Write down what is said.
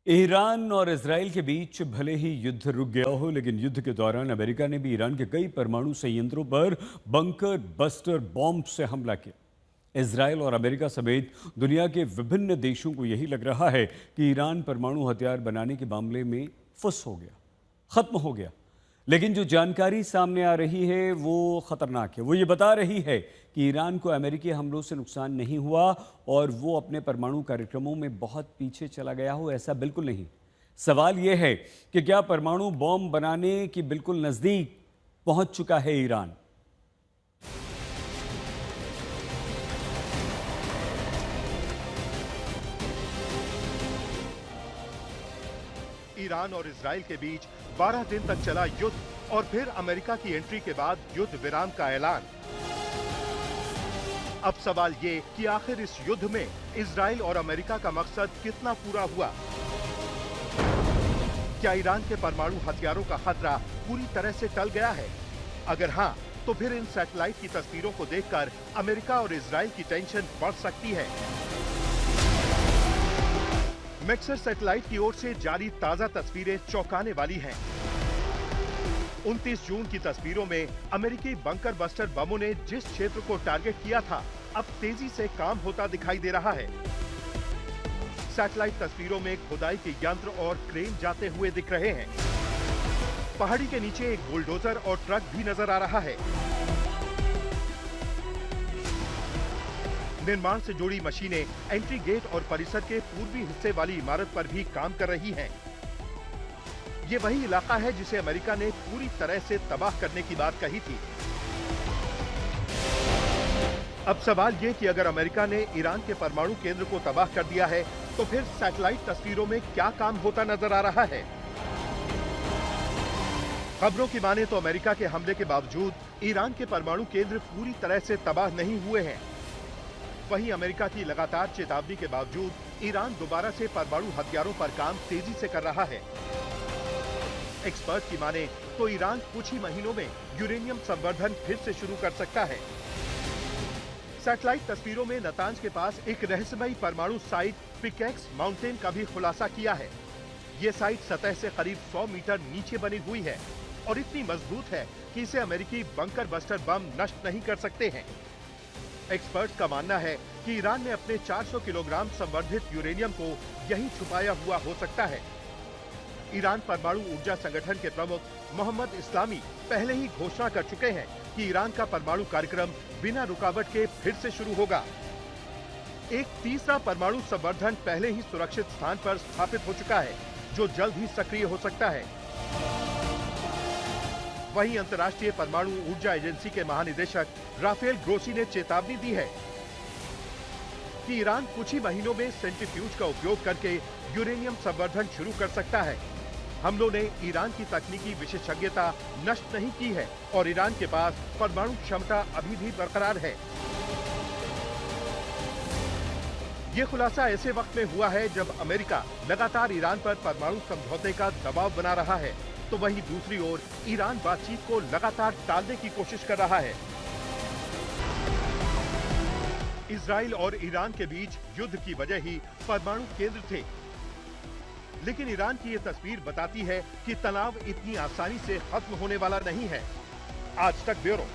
Iran और Israel के बीच भले ही युद्ध रुक गया हो, लेकिन युद्ध के दौरान अमेरिका ने भी ईरान के कई परमाणु संयंत्रों पर बंकर बस्टर बॉम्ब से हमला किया। इजराइल और अमेरिका समेत दुनिया के विभिन्न देशों को यही लग रहा है कि ईरान परमाणु हथियार बनाने के मामले में फुस हो गया, खत्म हो गया। लेकिन जो जानकारी सामने आ रही है वो खतरनाक है। वो ये बता रही है कि ईरान को अमेरिकी हमलों से नुकसान नहीं हुआ और वो अपने परमाणु कार्यक्रमों में बहुत पीछे चला गया हो, ऐसा बिल्कुल नहीं। सवाल ये है कि क्या परमाणु बॉम्ब बनाने की बिल्कुल नजदीक पहुंच चुका है ईरान। ईरान और इजराइल के बीच 12 दिन तक चला युद्ध और फिर अमेरिका की एंट्री के बाद युद्ध विराम का ऐलान। अब सवाल ये कि आखिर इस युद्ध में इजराइल और अमेरिका का मकसद कितना पूरा हुआ? क्या ईरान के परमाणु हथियारों का खतरा पूरी तरह से टल गया है? अगर हाँ, तो फिर इन सैटेलाइट की तस्वीरों को देखकर अमेरिका और इजराइल की टेंशन बढ़ सकती है। मैक्सर सैटेलाइट की ओर से जारी ताजा तस्वीरें चौंकाने वाली हैं। 29 जून की तस्वीरों में अमेरिकी बंकर बस्टर बमों ने जिस क्षेत्र को टारगेट किया था, अब तेजी से काम होता दिखाई दे रहा है। सैटेलाइट तस्वीरों में खुदाई के यंत्र और क्रेन जाते हुए दिख रहे हैं। पहाड़ी के नीचे एक बुलडोजर और ट्रक भी नजर आ रहा है। निर्माण से जुड़ी मशीनें एंट्री गेट और परिसर के पूर्वी हिस्से वाली इमारत पर भी काम कर रही हैं। ये वही इलाका है जिसे अमेरिका ने पूरी तरह से तबाह करने की बात कही थी। अब सवाल ये कि अगर अमेरिका ने ईरान के परमाणु केंद्र को तबाह कर दिया है, तो फिर सैटेलाइट तस्वीरों में क्या काम होता नजर आ रहा है? खबरों की माने तो अमेरिका के हमले के बावजूद ईरान के परमाणु केंद्र पूरी तरह से तबाह नहीं हुए हैं। वहीं अमेरिका की लगातार चेतावनी के बावजूद ईरान दोबारा से परमाणु हथियारों पर काम तेजी से कर रहा है। एक्सपर्ट की माने तो ईरान कुछ ही महीनों में यूरेनियम संवर्धन फिर से शुरू कर सकता है। सैटेलाइट तस्वीरों में नतांज के पास एक रहस्यमयी परमाणु साइट पिकैक्स माउंटेन का भी खुलासा किया है। ये साइट सतह से करीब 100 मीटर नीचे बनी हुई है और इतनी मजबूत है कि इसे अमेरिकी बंकर बस्टर बम नष्ट नहीं कर सकते हैं। एक्सपर्ट्स का मानना है कि ईरान ने अपने 400 किलोग्राम संवर्धित यूरेनियम को यहीं छुपाया हुआ हो सकता है। ईरान परमाणु ऊर्जा संगठन के प्रमुख मोहम्मद इस्लामी पहले ही घोषणा कर चुके हैं कि ईरान का परमाणु कार्यक्रम बिना रुकावट के फिर से शुरू होगा। एक तीसरा परमाणु संवर्धन पहले ही सुरक्षित स्थान पर स्थापित हो चुका है, जो जल्द ही सक्रिय हो सकता है। वहीं अंतर्राष्ट्रीय परमाणु ऊर्जा एजेंसी के महानिदेशक राफेल ग्रोसी ने चेतावनी दी है कि ईरान कुछ ही महीनों में सेंट्रीफ्यूज का उपयोग करके यूरेनियम संवर्धन शुरू कर सकता है। हमलों ने ईरान की तकनीकी विशेषज्ञता नष्ट नहीं की है और ईरान के पास परमाणु क्षमता अभी भी बरकरार है। ये खुलासा ऐसे वक्त में हुआ है जब अमेरिका लगातार ईरान पर परमाणु समझौते का दबाव बना रहा है, तो वहीं दूसरी ओर ईरान बातचीत को लगातार टालने की कोशिश कर रहा है। इजराइल और ईरान के बीच युद्ध की वजह ही परमाणु केंद्र थे, लेकिन ईरान की ये तस्वीर बताती है कि तनाव इतनी आसानी से खत्म होने वाला नहीं है। आज तक ब्यूरो।